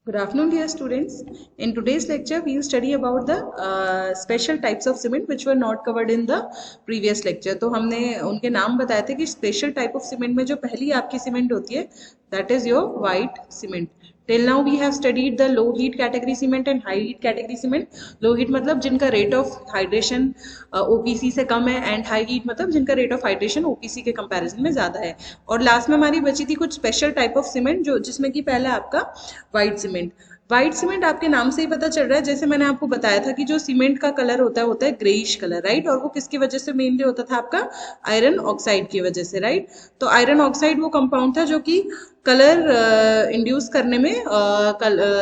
Good afternoon, dear students. In today's lecture, we will study about the special types of cement which were not covered in the previous lecture. तो हमने उनके नाम बताए थे कि special type of cement में जो पहली आपकी cement होती है, that is your white cement. Till now we have studied the low heat category cement and high heat category cement. Low heat मतलब जिनका rate of hydration OPC से कम है and high heat मतलब जिनका rate of hydration OPC के comparison में ज़्यादा है. और लास्ट में हमारी बची थी कुछ स्पेशल टाइप ऑफ सीमेंट जो जिसमें कि पहला आपका व्हाइट सीमेंट. व्हाइट सीमेंट आपके नाम से ही पता चल रहा है, जैसे मैंने आपको बताया था कि जो सीमेंट का कलर होता है ग्रेइश कलर, राइट. और वो किसकी वजह से मेनली होता था आपका आयरन ऑक्साइड की वजह से, राइट. तो आयरन ऑक्साइड वो कंपाउंड था जो कि कलर इंड्यूस करने में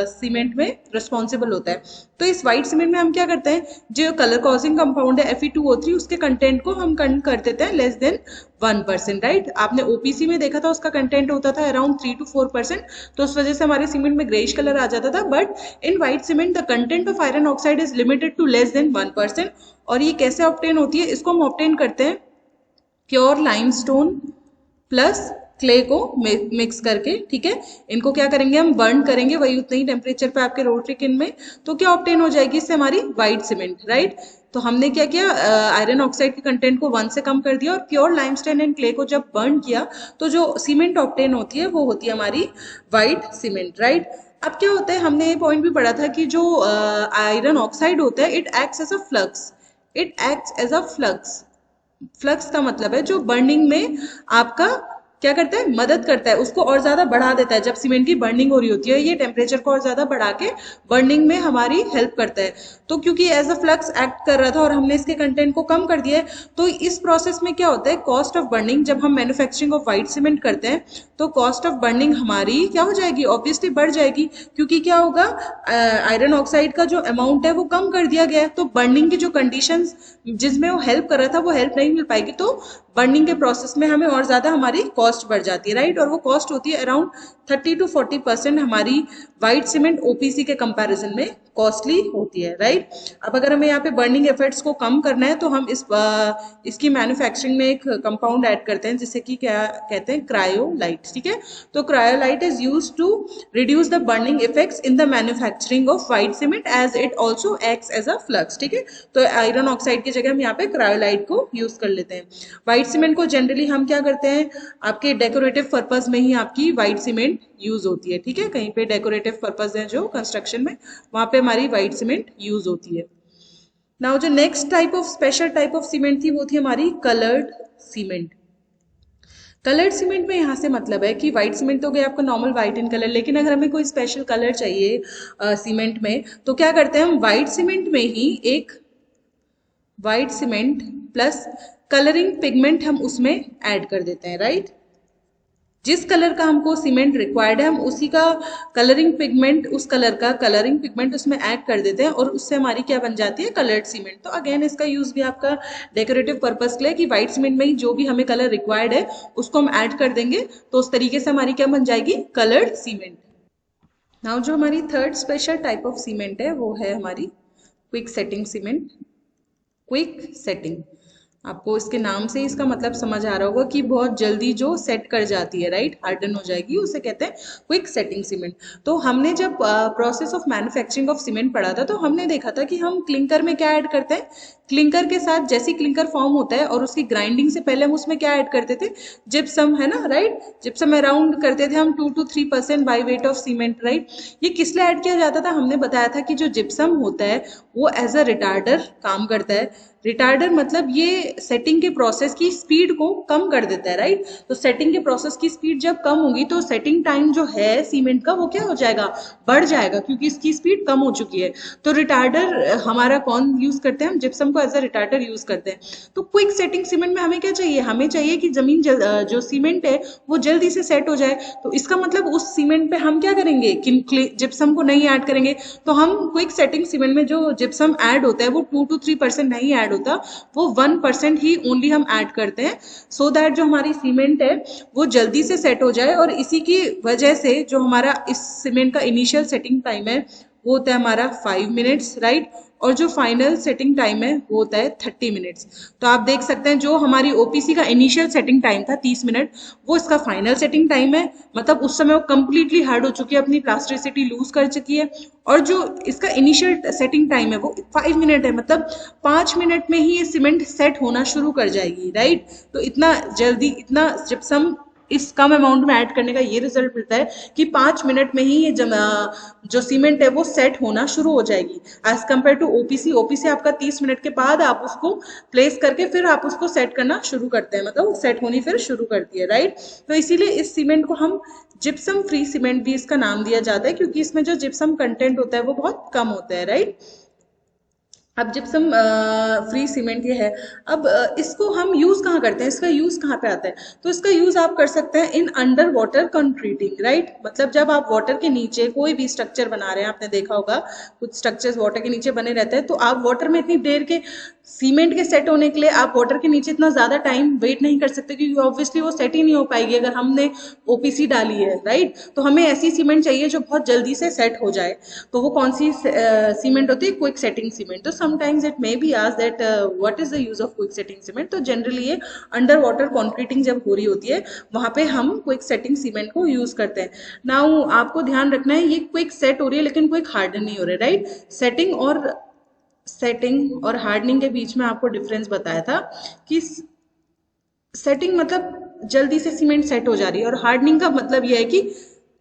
सीमेंट में रिस्पॉन्सिबल होता है. तो इस व्हाइट सीमेंट में हम क्या करते हैं, जो कलर कॉजिंग कंपाउंड है Fe2O3 उसके कंटेंट को हम कम कर देते हैं लेस देन 1%, राइट. आपने ओपीसी में देखा था उसका कंटेंट होता था अराउंड 3 to 4%, तो उस वजह से हमारे सीमेंट में ग्रेइश कलर आ जाता था. But in white cement the content of iron oxide is limited to less than 1%. और ये कैसे ऑब्टेन होती है, इसको हम ऑब्टेन करते हैं प्योर लाइमस्टोन प्लस क्ले को मिक्स करके, ठीक है. इनको क्या करेंगे, हम बर्न करेंगे वही उतने ही टेम्परेचर पे आपके रोटरी किन में. तो क्या ऑब्टेन हो जाएगी इससे हमारी व्हाइट सीमेंट, राइट. तो हमने क्या किया, आयरन ऑक्साइड के कंटेंट को 1 से कम कर दिया और प्योर लाइमस्टोन एंड क्ले को जब बर्न किया तो जो सीमेंट ऑब्टेन होती है वो होती है हमारी व्हाइट सीमेंट, राइट. अब क्या होता है, हमने ये पॉइंट भी पढ़ा था कि जो आयरन ऑक्साइड होता है it acts as a flux. It acts as a flux. Flux का मतलब है जो बर्निंग में आपका क्या करता है, मदद करता है, उसको और ज्यादा बढ़ा देता है. जब सीमेंट की बर्निंग हो रही होती है ये टेम्परेचर को और ज्यादा बढ़ा के बर्निंग में हमारी हेल्प करता है. तो क्योंकि एज अ फ्लक्स एक्ट कर रहा था और हमने इसके कंटेंट को कम कर दिया है, तो इस प्रोसेस में क्या होता है, कॉस्ट ऑफ बर्निंग, जब हम मैन्युफैक्चरिंग ऑफ व्हाइट सीमेंट करते हैं तो कॉस्ट ऑफ बर्निंग हमारी क्या हो जाएगी, ऑब्वियसली बढ़ जाएगी. क्योंकि क्या होगा, आयरन ऑक्साइड का जो अमाउंट है वो कम कर दिया गया है, तो बर्निंग की जो कंडीशंस जिसमें वो हेल्प कर रहा था वो हेल्प नहीं मिल पाएगी. तो बर्निंग के प्रोसेस में हमें और ज्यादा हमारी कॉस्ट बढ़ जाती है, राइट. और वो कॉस्ट होती है अराउंड 30 to 40% हमारी व्हाइट सीमेंट ओपीसी के कंपैरिजन में कॉस्टली होती है, राइट. अब अगर हमें यहाँ पे बर्निंग एफर्ट्स को कम करना है तो हम इसकी मैन्युफैक्चरिंग में एक कंपाउंड ऐड करते हैं जिसे कि क्या कहते हैं, क्रायोलाइट, ठीक है. तो cryolite is used to reduce the burning effects in the manufacturing of white cement as it also acts as a flux, ठीक है. तो आयरन ऑक्साइड की जगह हम यहाँ पे क्रायोलाइट को यूज कर लेते हैं. व्हाइट सीमेंट को जनरली हम क्या करते हैं, आपके डेकोरेटिव पर्पज में ही आपकी व्हाइट सीमेंट यूज होती है, ठीक है. कहीं पे डेकोरेटिव पर्पज है जो कंस्ट्रक्शन में, वहां पे हमारी व्हाइट सीमेंट यूज होती है. नाउ जो next type of special type of cement थी वो थी हमारी कलर्ड सीमेंट. कलर्ड सीमेंट में यहाँ से मतलब है कि व्हाइट सीमेंट तो गया आपका नॉर्मल व्हाइट इन कलर, लेकिन अगर हमें कोई स्पेशल कलर चाहिए सीमेंट में तो क्या करते हैं हम, व्हाइट सीमेंट में ही एक white cement plus colouring pigment हम उसमें ऐड कर देते हैं, राइट. जिस कलर का हमको सीमेंट रिक्वायर्ड है हम उसी का कलरिंग पिगमेंट, उस कलर का कलरिंग पिगमेंट उसमें ऐड कर देते हैं और उससे हमारी क्या बन जाती है, कलर्ड सीमेंट. तो अगेन इसका यूज भी आपका डेकोरेटिव पर्पज के लिए कि व्हाइट सीमेंट में ही जो भी हमें कलर रिक्वायर्ड है उसको हम ऐड कर देंगे तो उस तरीके से हमारी क्या बन जाएगी, कलर्ड सीमेंट. नाउ जो हमारी third special type of cement है वो है हमारी quick setting cement. Quick setting, आपको इसके नाम से इसका मतलब समझ आ रहा होगा कि बहुत जल्दी जो सेट कर जाती है, राइट, हार्डन हो जाएगी, उसे कहते हैं क्विक सेटिंग सीमेंट. तो हमने जब process of manufacturing of cement पढ़ा था तो हमने देखा था कि हम क्लिंकर में क्या ऐड करते हैं, क्लिंकर के साथ जैसे क्लिंकर फॉर्म होता है और उसकी ग्राइंडिंग से पहले हम उसमें क्या ऐड करते थे, जिप्सम, है ना, राइट. जिप्सम अराउंड करते थे हम 2 to 3% by weight of cement, right. ये किस लिए ऐड किया जाता था, हमने बताया था कि जो जिप्सम होता है वो एज अ रिटार्डर काम करता है. रिटार्डर मतलब ये सेटिंग के प्रोसेस की स्पीड को कम कर देता है, राइट. तो सेटिंग के प्रोसेस की स्पीड जब कम होगी तो सेटिंग टाइम जो है सीमेंट का वो क्या हो जाएगा, बढ़ जाएगा, क्योंकि इसकी स्पीड कम हो चुकी है. तो रिटार्डर हमारा कौन यूज करते हैं, हम जिप्सम को एज अ रिटार्डर यूज करते हैं. तो क्विक सेटिंग सीमेंट में हमें क्या चाहिए, हमें चाहिए कि जमीन जो सीमेंट है वो जल्दी से सेट हो जाए. तो इसका मतलब उस सीमेंट पे हम क्या करेंगे, जिप्सम को नहीं ऐड करेंगे. तो हम क्विक सेटिंग सीमेंट में जो जिप्सम ऐड होता है वो 2 to 3% नहीं ऐड होता, वो 1% ही ओनली हम ऐड करते हैं, सो दैट जो हमारी सीमेंट है वो जल्दी से सेट हो जाए. और इसी की वजह से जो हमारा इस सीमेंट का इनिशियल सेटिंग टाइम है वो होता है हमारा 5 मिनट्स, राइट. और जो फाइनल सेटिंग टाइम है वो होता है 30 मिनट्स। तो आप देख सकते हैं जो हमारी ओपीसी का इनिशियल सेटिंग टाइम था 30 मिनट, वो इसका फाइनल सेटिंग टाइम है। मतलब उस समय वो कंप्लीटली हार्ड हो चुकी है, अपनी प्लास्टिसिटी लूज कर चुकी है। और जो इसका इनिशियल सेटिंग टाइम है वो 5 मिनट है, मतलब 5 मिनट में ही ये सीमेंट सेट होना शुरू कर जाएगी, राइट। तो इतना जल्दी, इतना जिप्सम इस कम अमाउंट में ऐड करने का ये रिजल्ट मिलता है कि 5 मिनट में ही ये जो सीमेंट है वो सेट होना शुरू हो जाएगी, as compare to OPC. OPC आपका 30 मिनट के बाद आप उसको प्लेस करके फिर आप उसको सेट करना शुरू करते हैं, मतलब सेट होनी फिर शुरू करती है, राइट। तो इसीलिए इस सीमेंट को हम जिप्सम फ्री सीमेंट भी इसका नाम दिया जाता है, क्योंकि इसमें जो जिप्सम कंटेंट होता है वो बहुत कम होता है, राइट। अब जिप्सम फ्री सीमेंट ये है। अब इसको हम यूज कहाँ करते हैं, इसका यूज कहाँ पे आता है? तो इसका यूज आप कर सकते हैं in under water concreting, right. मतलब जब आप वाटर के नीचे कोई भी स्ट्रक्चर बना रहे हैं, आपने देखा होगा कुछ स्ट्रक्चर्स वाटर के नीचे बने रहते हैं, तो आप वाटर में इतनी देर के सीमेंट के सेट होने के लिए आप वाटर के नीचे इतना ज्यादा टाइम वेट नहीं कर सकते, क्योंकि ऑब्वियसली वो सेट ही नहीं हो पाएगी अगर हमने ओपीसी डाली है, राइट। तो हमें ऐसी सीमेंट चाहिए जो बहुत जल्दी से सेट हो जाए। तो वो कौन सी सीमेंट होती है? Quick setting cement. तो sometimes it may be asked that what is the use of quick setting cement. तो जनरली ये अंडर वाटर कॉन्क्रीटिंग जब हो रही होती है वहां पे हम क्विक सेटिंग सीमेंट को यूज करते हैं। नाउ आपको ध्यान रखना है ये क्विक सेट हो रही है लेकिन क्विक हार्डन नहीं हो रहा है, राइट। सेटिंग और हार्डनिंग के बीच में आपको डिफरेंस बताया था कि सेटिंग मतलब जल्दी से सीमेंट सेट हो जा रही है, और हार्डनिंग का मतलब यह है कि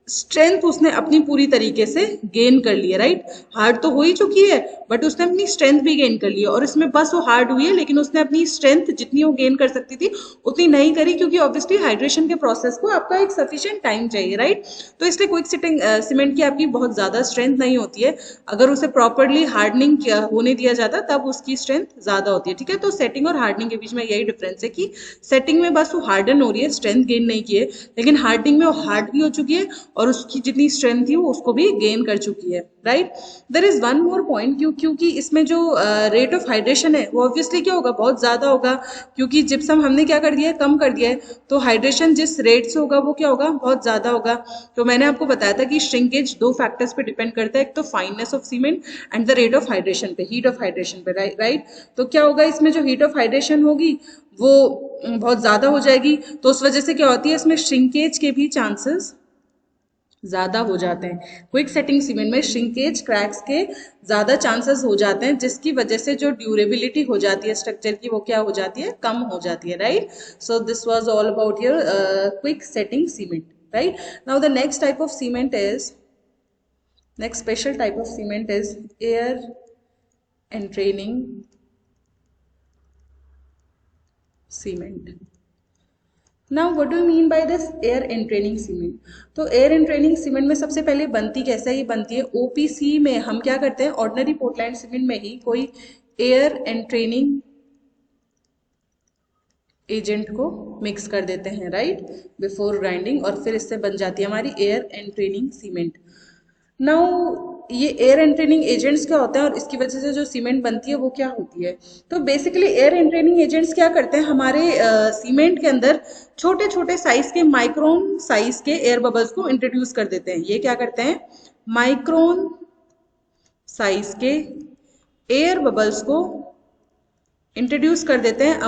स्ट्रेंथ उसने अपनी पूरी तरीके से गेन कर ली है, राइट। हार्ड तो हो ही चुकी है बट उसने अपनी स्ट्रेंथ भी गेन कर ली है, और इसमें बस वो हार्ड हुई है लेकिन उसने अपनी स्ट्रेंथ जितनी वो गेन कर सकती थी उतनी नहीं करी, क्योंकि ऑब्वियसली हाइड्रेशन के प्रोसेस को आपका एक सफिशिएंट टाइम चाहिए, राइट। तो इसलिए क्विक सेटिंग सीमेंट की आपकी बहुत ज्यादा स्ट्रेंथ नहीं होती है। अगर उसे प्रॉपरली हार्डनिंग होने दिया जाता तब उसकी स्ट्रेंथ ज्यादा होती है, ठीक है। तो सेटिंग और हार्डनिंग के बीच में यही डिफरेंस है कि सेटिंग में बस वो हार्डन हो रही है, स्ट्रेंथ गेन नहीं की है, लेकिन हार्डनिंग में वो हार्ड भी हो चुकी है और उसकी जितनी स्ट्रेंथ थी वो उसको भी गेन कर चुकी है, right. There is one more point, क्योंकि इसमें जो रेट ऑफ हाइड्रेशन है वो ऑब्वियसली क्या होगा, बहुत ज्यादा होगा, क्योंकि जिप्सम हमने क्या कर दिया है, कम कर दिया है। तो हाइड्रेशन जिस रेट से होगा वो क्या होगा, बहुत ज्यादा होगा। तो मैंने आपको बताया था कि श्रिंकेज दो फैक्टर्स पे डिपेंड करता है, एक तो fineness of cement and the rate of hydration पे, हीट ऑफ हाइड्रेशन पे, राइट। तो क्या होगा, इसमें जो हीट ऑफ हाइड्रेशन होगी वो बहुत ज्यादा हो जाएगी, तो उस वजह से क्या होती है, इसमें श्रिंकेज के भी चांसेस ज्यादा हो जाते हैं। क्विक सेटिंग सीमेंट में श्रिंकेज क्रैक्स के ज्यादा चांसेस हो जाते हैं, जिसकी वजह से जो ड्यूरेबिलिटी हो जाती है स्ट्रक्चर की वो क्या हो जाती है, कम हो जाती है, right. So this was all about your quick setting cement, right. Now the next type of cement is, next special type of cement is air entraining cement. Now what do you mean by this air entraining cement? तो air entraining cement में सबसे पहले बनती कैसा है, ये बनती है OPC में हम क्या करते हैं, ऑर्डिनरी पोर्टलैंड सीमेंट में ही कोई एयर एंट्रेनिंग एजेंट को मिक्स कर देते हैं, राइट, बिफोर ग्राइंडिंग, और फिर इससे बन जाती है हमारी एयर एंट्रेनिंग सीमेंट। नाउ ये एयर एंट्रेनिंग एजेंट्स क्या होता है और इसकी वजह से जो सीमेंट बनती है वो क्या होती है? तो बेसिकली एयर एंट्रेनिंग एजेंट्स क्या करते हैं, हमारे सीमेंट के अंदर छोटे छोटे साइज के, माइक्रोन साइज के एयर बबल्स को इंट्रोड्यूस कर देते हैं। ये क्या करते हैं, माइक्रोन साइज के एयर बबल्स को इंट्रोड्यूस कर देते हैं,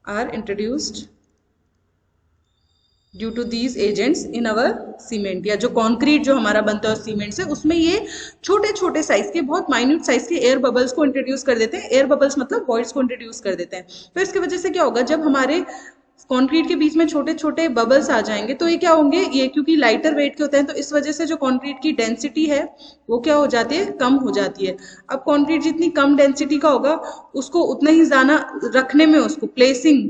are introduced due to these agents in our cement, या जो कॉन्क्रीट जो हमारा बनता है सीमेंट से, उसमें ये छोटे छोटे साइज के, बहुत माइन्यूट साइज के एयर बबल्स को इंट्रोड्यूस कर देते हैं। एयर बबल्स मतलब वॉइड्स को इंट्रोड्यूस कर देते हैं। तो इसकी वजह से क्या होगा, जब हमारे कॉन्क्रीट के बीच में छोटे छोटे बबल्स आ जाएंगे तो ये क्या होंगे, ये क्योंकि लाइटर वेट के होते हैं तो इस वजह से जो कॉन्क्रीट की डेंसिटी है वो क्या हो जाती है, कम हो जाती है। अब कॉन्क्रीट जितनी कम डेंसिटी का होगा उसको उतना ही ज्यादा रखने में, उसको प्लेसिंग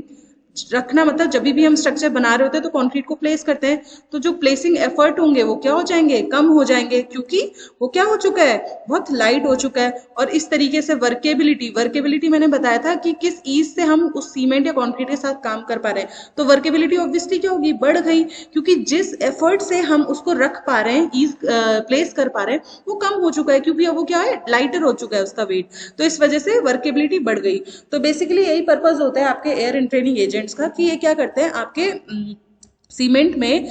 रखना, मतलब जब भी हम स्ट्रक्चर बना रहे होते हैं तो कंक्रीट को प्लेस करते हैं, तो जो प्लेसिंग एफर्ट होंगे वो क्या हो जाएंगे, कम हो जाएंगे, क्योंकि वो क्या हो चुका है, बहुत लाइट हो चुका है। और इस तरीके से वर्केबिलिटी मैंने बताया था कि किस ईज से हम उस सीमेंट या कंक्रीट के साथ काम कर पा रहे हैं। तो वर्केबिलिटी ऑब्वियसली क्या होगी, बढ़ गई, क्योंकि जिस एफर्ट से हम उसको रख पा रहे हैं, ईज प्लेस कर पा रहे हैं, वो कम हो चुका है, क्योंकि अब वो क्या है, लाइटर हो चुका है उसका वेट, तो इस वजह से वर्केबिलिटी बढ़ गई। तो बेसिकली यही पर्पज होता है आपके एयर एंट्रेनिंग एजेंट्स का, कि ये क्या करते हैं, आपके सीमेंट में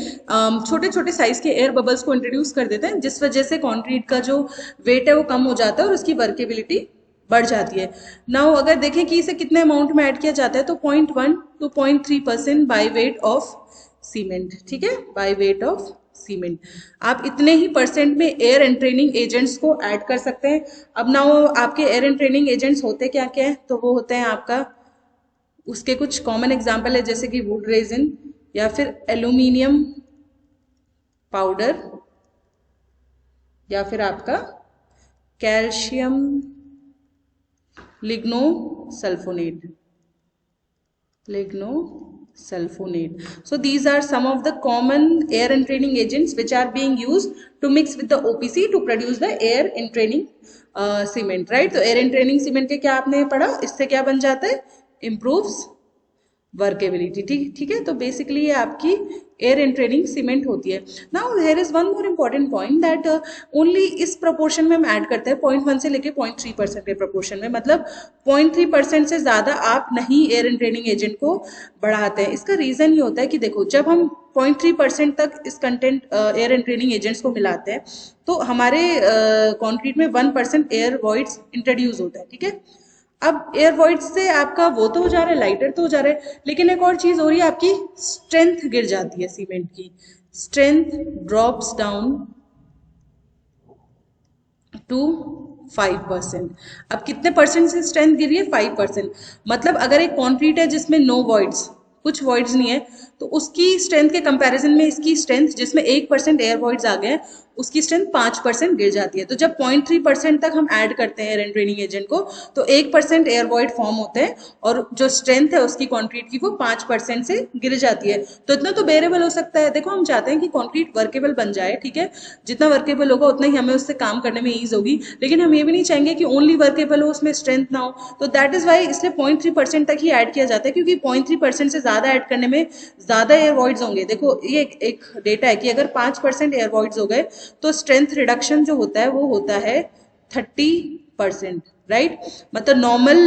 छोटे छोटे साइज के एयर बबल्स को इंट्रोड्यूस कर देते हैं, जिस वजह से कंक्रीट का जो वेट है वो कम हो जाता है और उसकी वर्केबिलिटी बढ़ जाती है। नाउ अगर देखें कि इसे कितने अमाउंट में ऐड किया जाता है तो 0.1 to 0.3% by weight of cement, ठीक है, बाय वेट ऑफ सीमेंट। आप इतने ही परसेंट में एयर एंट्रेनिंग एजेंट्स को ऐड कर सकते हैं। अब नाउ आपके एयर एंट्रेनिंग एजेंट्स होते क्या क्या है, तो वो होते हैं आपका, उसके कुछ कॉमन एग्जाम्पल है जैसे कि वुड रेजिन या फिर एल्यूमिनियम पाउडर या फिर आपका calcium लिग्नोसल्फोनेट। So these are some of the common air entraining agents which are being used to mix with the OPC to produce the air entraining cement, right? तो air entraining cement के क्या आपने पढ़ा, इससे क्या बन जाता है, improves वर्केबिलिटी, ठीक है। तो बेसिकली ये आपकी एयर एंट्रेनिंग सीमेंट होती है। Now there is one more important point that only इस प्रोपोर्शन में हम ऐड करते हैं 0.1 से लेके 0.3% के प्रोपोर्शन में, मतलब 0.3% से ज़्यादा आप नहीं एयर एंट्रेनिंग एजेंट को बढ़ाते हैं। इसका रीज़न ये होता है कि देखो, जब हम 0.3% तक इस कंटेंट एयर एंट्रेनिंग एजेंट्स को मिलाते हैं तो हमारे कॉन्क्रीट में 1% एयर वॉइड्स इंट्रोड्यूस होता है, ठीक है। अब एयर वॉइड से आपका वो तो हो जा रहा है, लाइटर तो हो जा रहा है, लेकिन एक और चीज हो रही है, आपकी स्ट्रेंथ गिर जाती है। सीमेंट की स्ट्रेंथ ड्रॉप्स डाउन टू 5%। अब कितने परसेंट से स्ट्रेंथ गिरी है, 5%। मतलब अगर एक कॉन्क्रीट है जिसमें नो वॉइड्स, कुछ वॉइड्स नहीं है, तो उसकी स्ट्रेंथ के कंपैरिजन में इसकी स्ट्रेंथ, जिसमें 1% एयर वॉइड्स आ गए हैं, उसकी स्ट्रेंथ 5% गिर जाती है। तो जब 0.3% तक हम ऐड करते हैं एयर एंट्रेनिंग एजेंट को तो 1% एयर वॉइड फॉर्म होते हैं और जो स्ट्रेंथ है उसकी कॉन्क्रीट की वो 5% से गिर जाती है। तो इतना तो बेरेबल हो सकता है। देखो, हम चाहते हैं कि कॉन्क्रीट वर्केबल बन जाए, ठीक है, जितना वर्केबल होगा उतना ही हमें उससे काम करने में ईज होगी, लेकिन हम ये भी नहीं चाहेंगे कि ओनली वर्केबल हो, उसमें स्ट्रेंथ ना हो। तो दैट इज वाई इसलिए 0.3% तक ही ऐड किया जाता है, क्योंकि 0.3% से ज्यादा ऐड करने में ज्यादा एयर वॉइड्स होंगे। देखो, ये एक डेटा है कि अगर 5% एयर वॉइड्स हो गए तो स्ट्रेंथ रिडक्शन जो होता है वो होता है 30%, राइट। मतलब नॉर्मल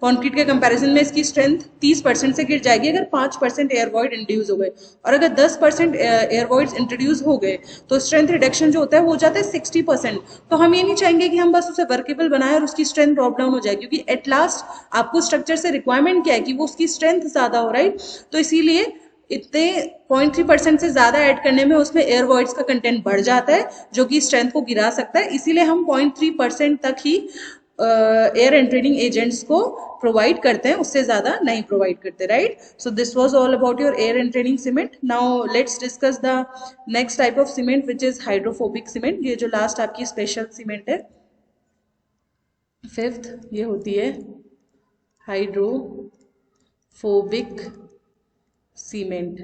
कॉन्क्रीट के कंपैरिजन में इसकी स्ट्रेंथ 30% से गिर जाएगी अगर 5% एयर वॉइड इंट्रोड्यूस हो गए, और अगर 10% एयर वॉइड्स इंट्रोड्यूस हो गए तो स्ट्रेंथ रिडक्शन जो होता है वो हो जाता है 60%। तो हम ये नहीं चाहेंगे कि हम बस उसे वर्केबल बनाए और उसकी स्ट्रेंथ ड्रॉप डाउन हो जाए, क्योंकि एट लास्ट आपको स्ट्रक्चर से रिक्वायरमेंट क्या है कि वो उसकी स्ट्रेंथ ज्यादा हो, राइट। तो इसीलिए इतने 0.3% से ज्यादा ऐड करने में उसमें एयर वॉइड्स का कंटेंट बढ़ जाता है जो कि स्ट्रेंथ को गिरा सकता है। इसीलिए हम 0.3% तक ही एयर एंट्रेनिंग एजेंट्स को प्रोवाइड करते हैं, उससे ज्यादा नहीं प्रोवाइड करते, right. So this was all about your air entraining cement. Now let's discuss the next type of cement which is hydrophobic cement. ये जो लास्ट आपकी स्पेशल सीमेंट है, फिफ्थ, ये होती है हाइड्रोफोबिक सीमेंट।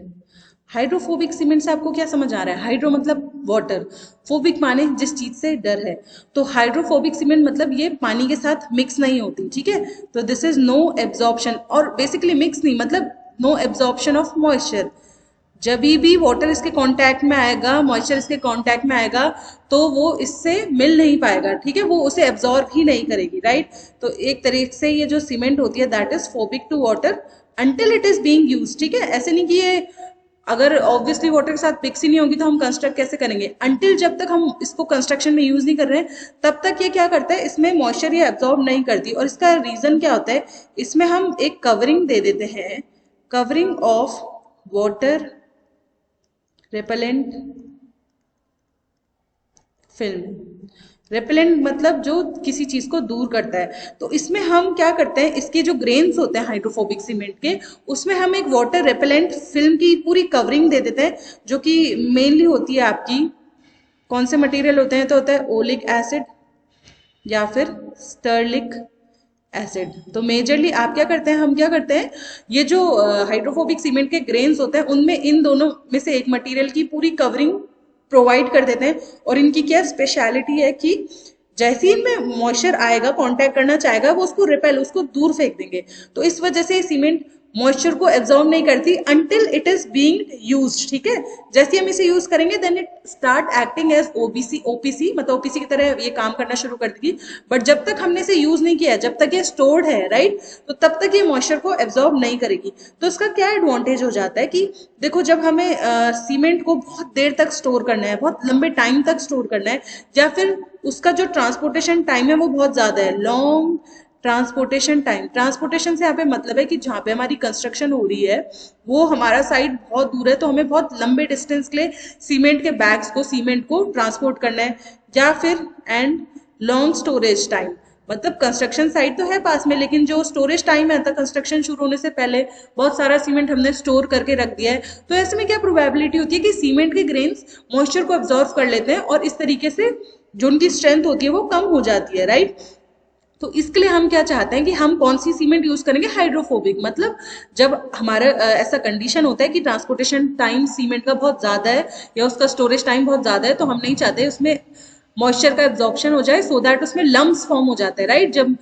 हाइड्रोफोबिक सीमेंट से आपको क्या समझ आ रहा है? हाइड्रो मतलब वाटर, फोबिक माने जिस चीज से डर है। तो हाइड्रोफोबिक सीमेंट मतलब ये पानी के साथ मिक्स नहीं होती, ठीक है। तो दिस इज नो एब्जॉर्प्शन, और बेसिकली मिक्स नहीं मतलब नो एब्जॉर्प्शन ऑफ मॉइस्चर। जब भी वाटर इसके कांटेक्ट में आएगा, मॉइस्चर इसके कांटेक्ट में आएगा, तो वो इससे मिल नहीं पाएगा, ठीक है, वो उसे एब्जॉर्ब ही नहीं करेगी, राइट। तो एक तरीके से ये जो सीमेंट होती है that is phobic to water until it is being used, ठीक है। ऐसे नहीं कि ये अगर ऑब्वियसली वाटर के साथ मिक्स ही नहीं होगी तो हम कंस्ट्रक्ट कैसे करेंगे। अंटिल जब तक हम इसको कंस्ट्रक्शन में यूज नहीं कर रहे हैं तब तक ये क्या करता है, इसमें मॉइस्चर ये एब्जॉर्ब नहीं करती। और इसका रीजन क्या होता है, इसमें हम एक कवरिंग दे देते हैं, covering of water repellent film. Repellent मतलब जो किसी चीज को दूर करता है। तो इसमें हम क्या करते हैं, इसके जो ग्रेन्स होते हैं हाइड्रोफोबिक सीमेंट के, उसमें हम एक वाटर रेपेलेंट फिल्म की पूरी कवरिंग दे देते हैं, जो कि मेनली होती है आपकी, कौन से मटेरियल होते हैं, तो होता है ओलिक एसिड या फिर स्टर्लिक एसिड। तो मेजरली आप क्या करते हैं, हम क्या करते हैं, ये जो हाइड्रोफोबिक सीमेंट के ग्रेन्स होते हैं उनमें इन दोनों में से एक मटेरियल की पूरी कवरिंग प्रोवाइड कर देते हैं। और इनकी क्या स्पेशलिटी है कि जैसे ही इनमें मॉइस्चर आएगा, कांटेक्ट करना चाहेगा, वो उसको रिपेल, उसको दूर फेंक देंगे। तो इस वजह से सीमेंट मॉइस्चर को एब्जॉर्ब नहीं करती until it is being used, ठीक है। जैसे हम इसे यूज करेंगे then it start acting as OPC, मतलब ओपीसी की तरह ये काम करना शुरू कर देगी। बट जब तक हमने इसे यूज नहीं किया, जब तक ये स्टोर्ड है, राइट, तो तब तक ये मॉइस्चर को एब्जॉर्ब नहीं करेगी। तो इसका क्या एडवांटेज हो जाता है कि देखो, जब हमें सीमेंट को बहुत देर तक स्टोर करना है, बहुत लंबे टाइम तक स्टोर करना है, या फिर उसका जो ट्रांसपोर्टेशन टाइम है वो बहुत ज्यादा है, लॉन्ग ट्रांसपोर्टेशन टाइम। ट्रांसपोर्टेशन से यहाँ पे मतलब है कि जहाँ पे हमारी कंस्ट्रक्शन हो रही है वो हमारा साइड बहुत दूर है, तो हमें बहुत लंबे डिस्टेंस के लिए सीमेंट के बैग्स को, सीमेंट को ट्रांसपोर्ट करना है। या फिर एंड लॉन्ग स्टोरेज टाइम, मतलब कंस्ट्रक्शन साइट तो है पास में, लेकिन जो स्टोरेज टाइम है तक कंस्ट्रक्शन शुरू होने से पहले बहुत सारा सीमेंट हमने स्टोर करके रख दिया है, तो ऐसे में क्या प्रोबेबिलिटी होती है कि सीमेंट के ग्रेन्स मॉइस्चर को एब्जॉर्व कर लेते हैं और इस तरीके से जो उनकी स्ट्रेंथ होती है वो कम हो जाती है, राइट। तो इसके लिए हम क्या चाहते हैं कि हम कौन सी सीमेंट यूज करेंगे, हाइड्रोफोबिक। मतलब जब हमारा ऐसा कंडीशन होता है कि ट्रांसपोर्टेशन टाइम सीमेंट का बहुत ज्यादा है या उसका स्टोरेज टाइम बहुत ज्यादा है, तो हम नहीं चाहते उसमें मॉइस्चर का एब्जॉर्प्शन हो जाए, सो दैट उसमें लम्स फॉर्म हो जाते हैं, राइट। जब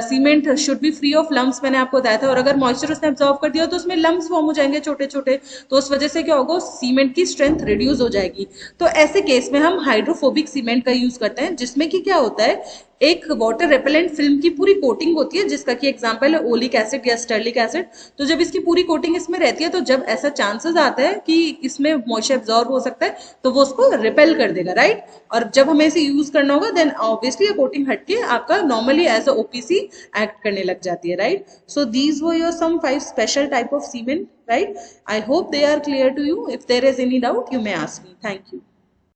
cement should be free of lumps, मैंने आपको बताया था, और अगर मॉइस्चर उसने एब्जॉर्व कर दिया तो उसमें लम्स फॉर्म हो जाएंगे छोटे छोटे, तो उस वजह से क्या होगा, सीमेंट की स्ट्रेंथ रिड्यूस हो जाएगी। तो ऐसे केस में हम हाइड्रोफोबिक सीमेंट का यूज करते हैं, जिसमें कि क्या होता है, एक वाटर रेपेलेंट फिल्म की पूरी कोटिंग होती है, जिसका कि एग्जांपल है ओलिक एसिड या स्टर्लिक एसिड। तो जब इसकी पूरी कोटिंग इसमें रहती है, तो जब ऐसा चांसेस आता है कि इसमें मॉइस्चर एब्जॉर्ब हो सकता है, तो वो उसको रिपेल कर देगा, राइट। और जब हमें इसे यूज करना होगा देन ऑब्वियसली ये कोटिंग हटके आपका normally as a OPC act करने लग जाती है, right. So these were your some 5 special type of cement, right. I hope they are clear to you. If there is any doubt, you may ask me. Thank you.